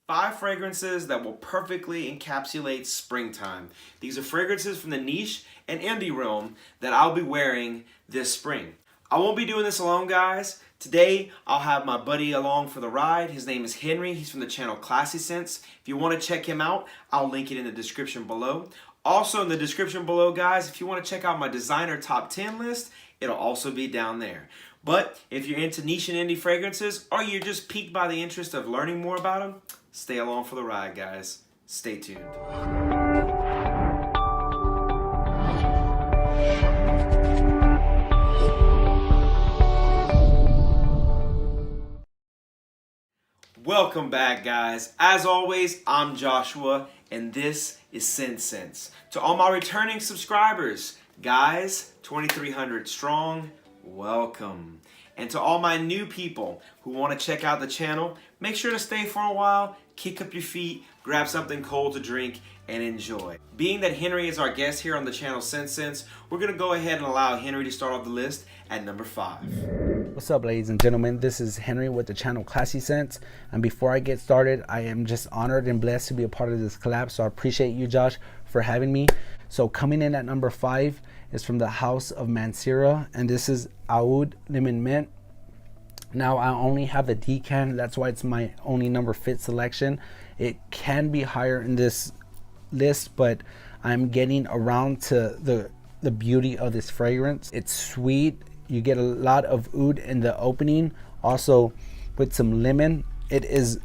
5 fragrances that will perfectly encapsulate springtime. These are fragrances from the niche and indie realm that I'll be wearing this spring. I won't be doing this alone, guys. Today, I'll have my buddy along for the ride. His name is Henry. He's from the channel Classy Scents. If you want to check him out, I'll link it in the description below. Also in the description below, guys, if you want to check out my designer top 10 list, it'll also be down there. But if you're into niche and indie fragrances, or you're just piqued by the interest of learning more about them, stay along for the ride, guys. Stay tuned. Welcome back, guys. As always, I'm Joshua, and this is Sense. To all my returning subscribers, guys, 2,300 strong, welcome. And to all my new people who want to check out the channel, make sure to stay for a while, kick up your feet, grab something cold to drink, and enjoy. Being that Henry is our guest here on the channel Sense, we're going to go ahead and allow Henry to start off the list at number 5. What's up, ladies and gentlemen? This is Henry with the channel Classy Scents, and before I get started, I am just honored and blessed to be a part of this collab, so I appreciate you, Josh, for having me. So coming in at number 5 is from the House of Mansera, and this is Oud Lemon Mint. Now I only have the decan, that's why it's my only number fit selection. It can be higher in this list, but I'm getting around to the beauty of this fragrance. It's sweet. You get a lot of oud in the opening, also with some lemon. It is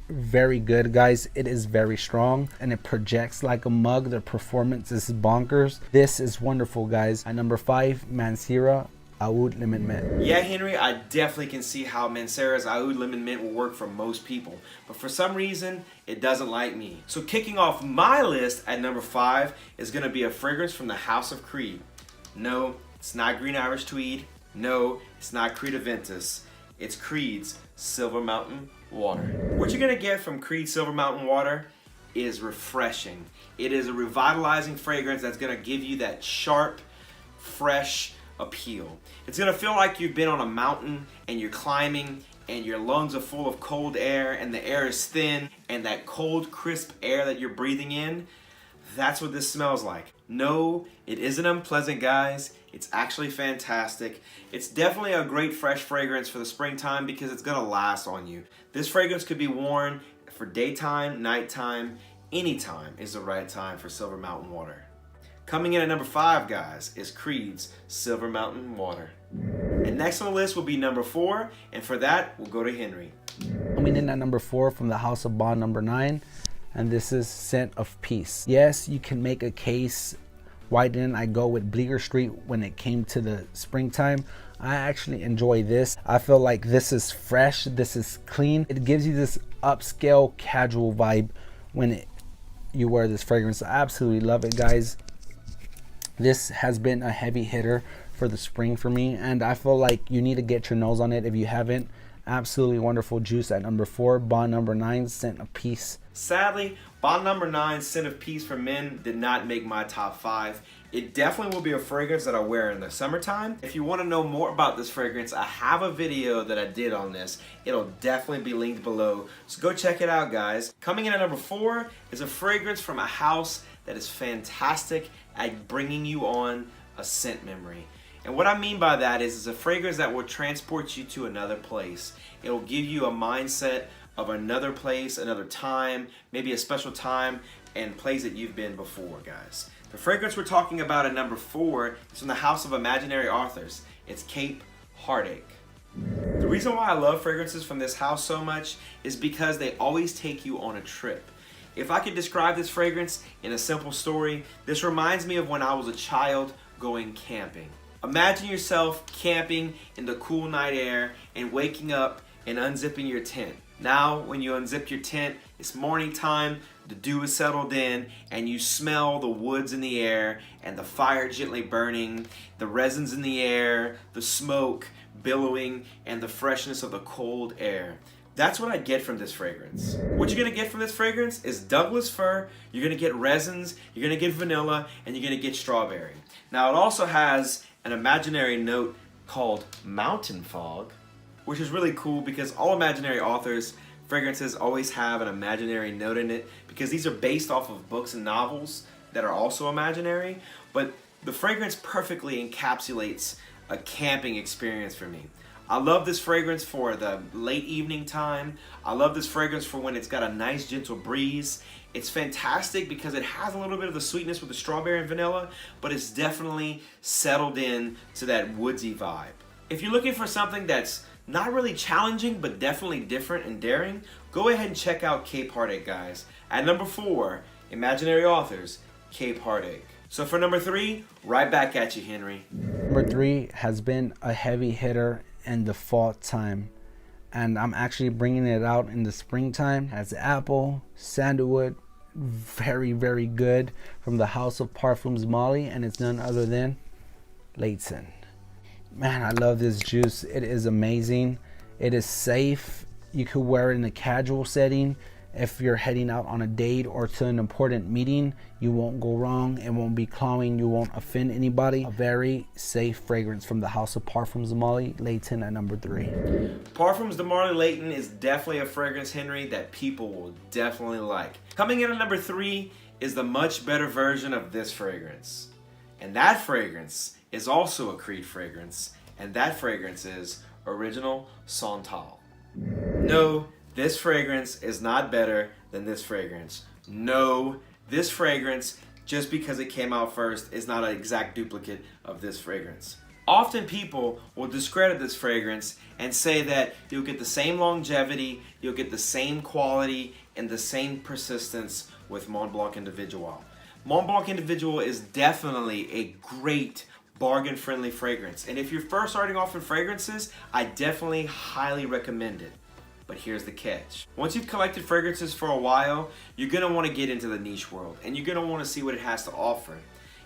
very good, guys. It is very strong and it projects like a mug. The performance is bonkers. This is wonderful, guys. At number 5, Mansera Oud Lemon Mint. Yeah, Henry, I definitely can see how Mansera's Oud Lemon Mint will work for most people, but for some reason, it doesn't like me. So kicking off my list at number 5 is going to be a fragrance from the House of Creed. No, it's not Green Irish Tweed. No, it's not Creed Aventus. It's Creed's Silver Mountain Water. What you're going to get from Creed Silver Mountain Water is refreshing. It is a revitalizing fragrance that's going to give you that sharp, fresh appeal. It's going to feel like you've been on a mountain and you're climbing and your lungs are full of cold air and the air is thin, and that cold, crisp air that you're breathing in, that's what this smells like. No, it isn't unpleasant, guys. It's actually fantastic. It's definitely a great fresh fragrance for the springtime because it's gonna last on you. This fragrance could be worn for daytime, nighttime, anytime is the right time for Silver Mountain Water. Coming in at number 5, guys, is Creed's Silver Mountain Water. And next on the list will be number 4, and for that, we'll go to Henry. Coming in at number 4 from the House of Bond, number 9, and this is Scent of Peace. Yes, you can make a case. Why didn't I go with Bleecker Street when it came to the springtime? I actually enjoy this. I feel like this is fresh, this is clean. It gives you this upscale casual vibe when you wear this fragrance. I absolutely love it, guys. This has been a heavy hitter for the spring for me, and I feel like you need to get your nose on it if you haven't. Absolutely wonderful juice at number 4. Bond number 9, Scent of Peace. Sadly, Bond number 9, Scent of Peace for Men, did not make my top 5. It definitely will be a fragrance that I wear in the summertime. If you want to know more about this fragrance, I have a video that I did on this. It'll definitely be linked below, so go check it out, guys. Coming in at number 4 is a fragrance from a house that is fantastic at bringing you on a scent memory. And what I mean by that is it's a fragrance that will transport you to another place. It'll give you a mindset of another place, another time, maybe a special time and place that you've been before, guys. The fragrance we're talking about at number 4 is from the House of Imaginary Authors. It's Cape Heartache. The reason why I love fragrances from this house so much is because they always take you on a trip. If I could describe this fragrance in a simple story, this reminds me of when I was a child going camping. Imagine yourself camping in the cool night air and waking up and unzipping your tent. Now, when you unzip your tent, it's morning time, the dew is settled in, and you smell the woods in the air and the fire gently burning, the resins in the air, the smoke billowing, and the freshness of the cold air. That's what I get from this fragrance. What you're gonna get from this fragrance is Douglas fir, you're gonna get resins, you're gonna get vanilla, and you're gonna get strawberry. Now it also has an imaginary note called Mountain Fog, which is really cool because all imaginary authors fragrances always have an imaginary note in it because these are based off of books and novels that are also imaginary, but the fragrance perfectly encapsulates a camping experience for me. I love this fragrance for the late evening time. I love this fragrance for when it's got a nice gentle breeze. It's fantastic because it has a little bit of the sweetness with the strawberry and vanilla, but it's definitely settled in to that woodsy vibe. If you're looking for something that's not really challenging, but definitely different and daring, go ahead and check out Cape Heartache, guys. At number 4, Imaginary Authors, Cape Heartache. So for number 3, right back at you, Henry. Number 3 has been a heavy hitter in the fall time, and I'm actually bringing it out in the springtime. It has apple, sandalwood, very, very good, from the House of Parfums Molly, and it's none other than Layton. Man, I love this juice. It is amazing. It is safe. You could wear it in a casual setting. If you're heading out on a date or to an important meeting, you won't go wrong. It won't be cloying. You won't offend anybody. A very safe fragrance from the House of Parfums Molly, Layton at number 3. Parfums de Marly Layton is definitely a fragrance, Henry, that people will definitely like. Coming in at number 3 is the much better version of this fragrance. And that fragrance is also a Creed fragrance, and that fragrance is Original Santal. No, this fragrance is not better than this fragrance. No, this fragrance, just because it came out first, is not an exact duplicate of this fragrance. Often people will discredit this fragrance and say that you'll get the same longevity, you'll get the same quality, and the same persistence with Mont Blanc Individual. Mont Blanc Individual is definitely a great bargain-friendly fragrance. And if you're first starting off in fragrances, I definitely highly recommend it. But here's the catch. Once you've collected fragrances for a while, you're gonna wanna get into the niche world and you're gonna wanna see what it has to offer.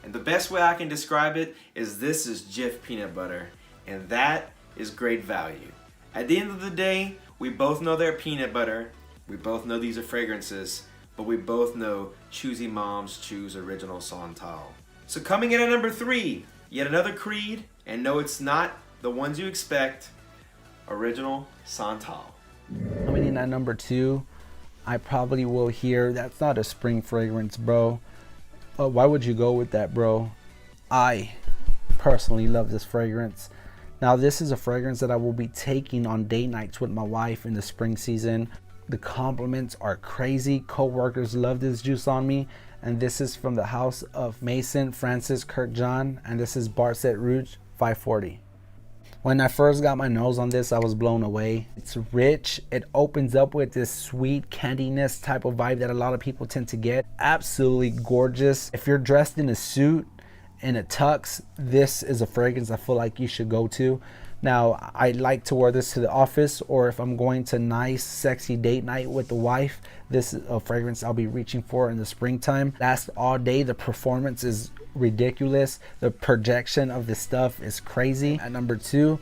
And the best way I can describe it is this is Jif peanut butter, and that is great value. At the end of the day, we both know they're peanut butter, we both know these are fragrances, but we both know choosy moms choose Original Santal. So coming in at number 3, yet another Creed, and no, it's not the ones you expect, Original Santal. Coming in at number 2, I probably will hear, that's not a spring fragrance, bro. Why would you go with that, bro? I personally love this fragrance. Now, this is a fragrance that I will be taking on date nights with my wife in the spring season. The compliments are crazy. Co-workers love this juice on me. And this is from the House of Mason, Francis Kirk John. And this is Barset Rouge 540. When I first got my nose on this, I was blown away. It's rich. It opens up with this sweet candiness type of vibe that a lot of people tend to get. Absolutely gorgeous. If you're dressed in a suit, in a tux, this is a fragrance I feel like you should go to. Now, I like to wear this to the office, or if I'm going to nice, sexy date night with the wife, this is a fragrance I'll be reaching for in the springtime. Lasts all day. The performance is ridiculous. The projection of this stuff is crazy. At number 2,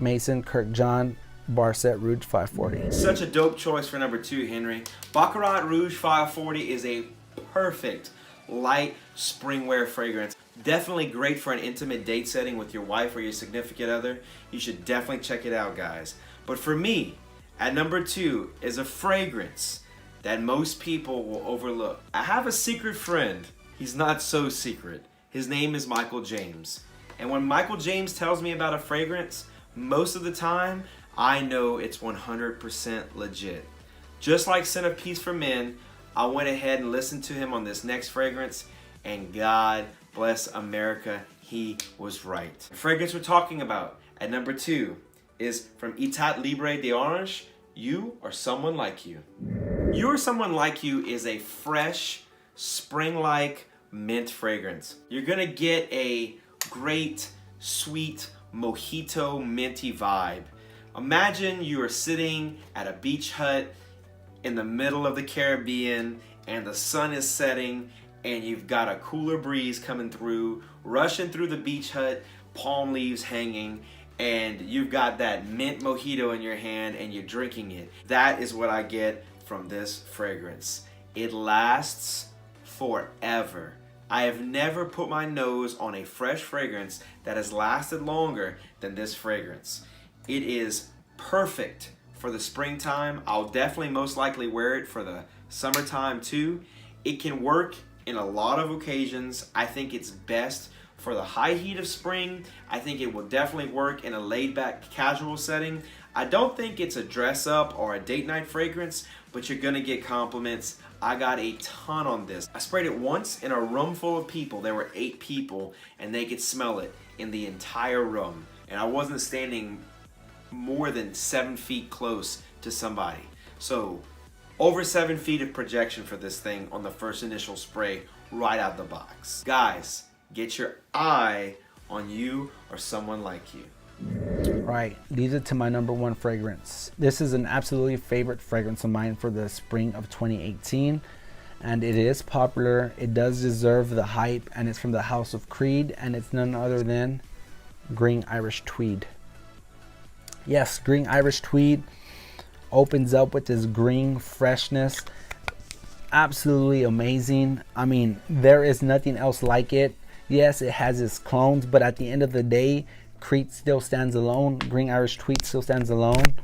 Mason Kirk John, Barset Rouge 540. Such a dope choice for number 2, Henry. Baccarat Rouge 540 is a perfect light spring wear fragrance. Definitely great for an intimate date setting with your wife or your significant other. You should definitely check it out, guys. But for me, at number 2 is a fragrance that most people will overlook. I have a secret friend. He's not so secret. His name is Michael James. And when Michael James tells me about a fragrance, most of the time, I know it's 100% legit. Just like Scent of Peace for Men, I went ahead and listened to him on this next fragrance, and God bless America, he was right. The fragrance we're talking about at number 2 is from Eterna The Orange You or Someone Like You. You or Someone Like You is a fresh, spring-like mint fragrance. You're gonna get a great, sweet, mojito minty vibe. Imagine you are sitting at a beach hut in the middle of the Caribbean and the sun is setting and you've got a cooler breeze coming through, rushing through the beach hut, palm leaves hanging, and you've got that mint mojito in your hand and you're drinking it. That is what I get from this fragrance. It lasts forever. I have never put my nose on a fresh fragrance that has lasted longer than this fragrance. It is perfect for the springtime. I'll definitely most likely wear it for the summertime too. It can work in a lot of occasions. I think it's best for the high heat of spring. I think it will definitely work in a laid-back casual setting. I don't think it's a dress up or a date night fragrance, but you're gonna get compliments. I got a ton on this. I sprayed it once in a room full of people. There were 8 people and they could smell it in the entire room. And I wasn't standing more than 7 feet close to somebody. So over 7 feet of projection for this thing on the first initial spray right out the box. Guys, get your eye on you or someone like you. Right, leads it to my number 1 fragrance. This is an absolutely favorite fragrance of mine for the spring of 2018, and it is popular. It does deserve the hype, and it's from the house of Creed, and it's none other than Green Irish Tweed. Yes, Green Irish Tweed opens up with this green freshness. Absolutely amazing. I mean, there is nothing else like it. Yes, it has its clones, but at the end of the day, Creed still stands alone. Green Irish Tweed still stands alone.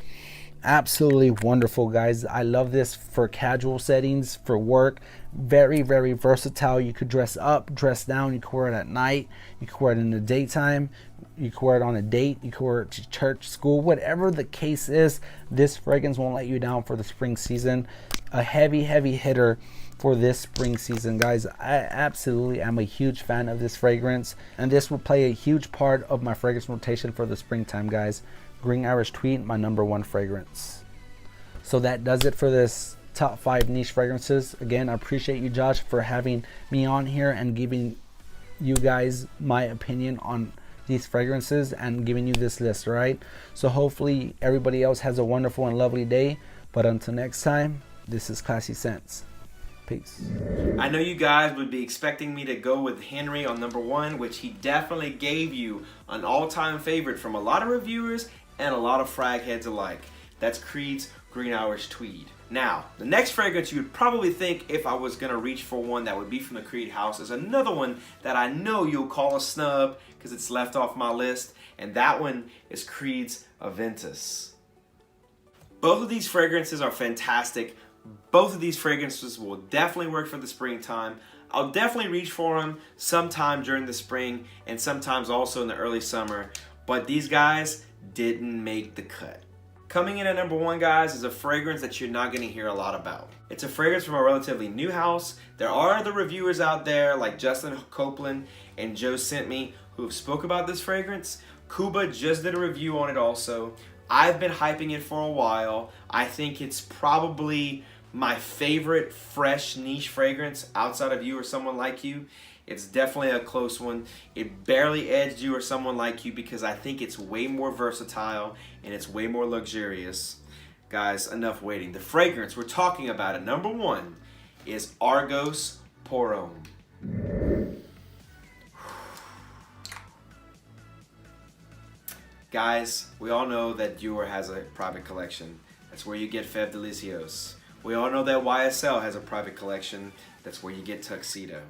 Absolutely wonderful, guys. I love this for casual settings, for work. Very, very versatile. You could dress up, dress down. You could wear it at night. You could wear it in the daytime. You could wear it on a date. You could wear it to church, school, whatever the case is. This fragrance won't let you down for the spring season. A heavy, heavy hitter for this spring season, guys. I absolutely am a huge fan of this fragrance, and this will play a huge part of my fragrance rotation for the springtime, guys. Green Irish Tweed, my number 1 fragrance. So that does it for this top 5 niche fragrances. Again, I appreciate you, Josh, for having me on here and giving you guys my opinion on these fragrances and giving you this list. All right, so hopefully everybody else has a wonderful and lovely day, but until next time, this is Classy Scents. Peace. I know you guys would be expecting me to go with Henry on number 1, which he definitely gave you an all-time favorite from a lot of reviewers and a lot of frag heads alike. That's Creed's Green Irish Tweed. Now, the next fragrance you'd probably think if I was gonna reach for one that would be from the Creed house is another one that I know you'll call a snub because it's left off my list, and that one is Creed's Aventus. Both of these fragrances are fantastic. Both of these fragrances will definitely work for the springtime. I'll definitely reach for them sometime during the spring and sometimes also in the early summer, but these guys didn't make the cut. Coming in at number 1, guys, is a fragrance that you're not going to hear a lot about. It's a fragrance from a relatively new house. There are other reviewers out there like Justin Copeland and Joe Sent Me who have spoke about this fragrance. Kuba just did a review on it also. I've been hyping it for a while. I think it's probably my favorite fresh niche fragrance outside of You or Someone Like You. It's definitely a close one. It barely edged You or Someone Like You because I think it's way more versatile and it's way more luxurious. Guys, enough waiting. The fragrance we're talking about at number 1 is Argos Homme. Guys, we all know that Dior has a private collection. That's where you get Fève Delicieuses. We all know that YSL has a private collection. That's where you get Tuxedo.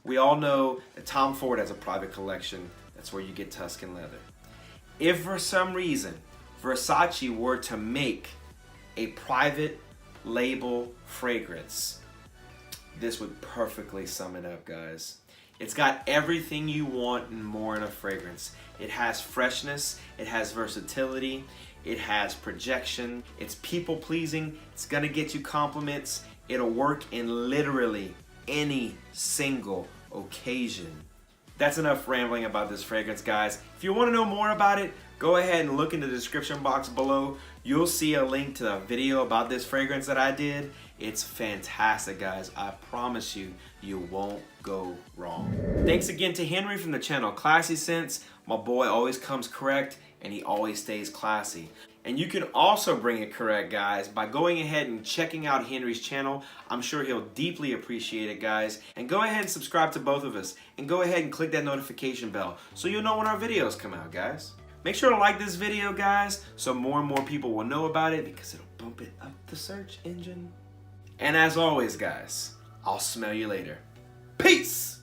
We all know that Tom Ford has a private collection. That's where you get Tuscan Leather. If for some reason Versace were to make a private label fragrance, this would perfectly sum it up, guys. It's got everything you want and more in a fragrance. It has freshness, it has versatility, it has projection, it's people pleasing, it's gonna get you compliments, it'll work in literally any single occasion. That's enough rambling about this fragrance, guys. If you want to know more about it, go ahead and look in the description box below. You'll see a link to a video about this fragrance that I did. It's fantastic, guys. I promise you, you won't go wrong. Thanks again to Henry from the channel Classy Scents. My boy always comes correct and he always stays classy. And you can also bring it correct, guys, by going ahead and checking out Henry's channel. I'm sure he'll deeply appreciate it, guys. And go ahead and subscribe to both of us. And go ahead and click that notification bell so you'll know when our videos come out, guys. Make sure to like this video, guys, so more and more people will know about it because it'll bump it up the search engine. And as always, guys, I'll smell you later. Peace!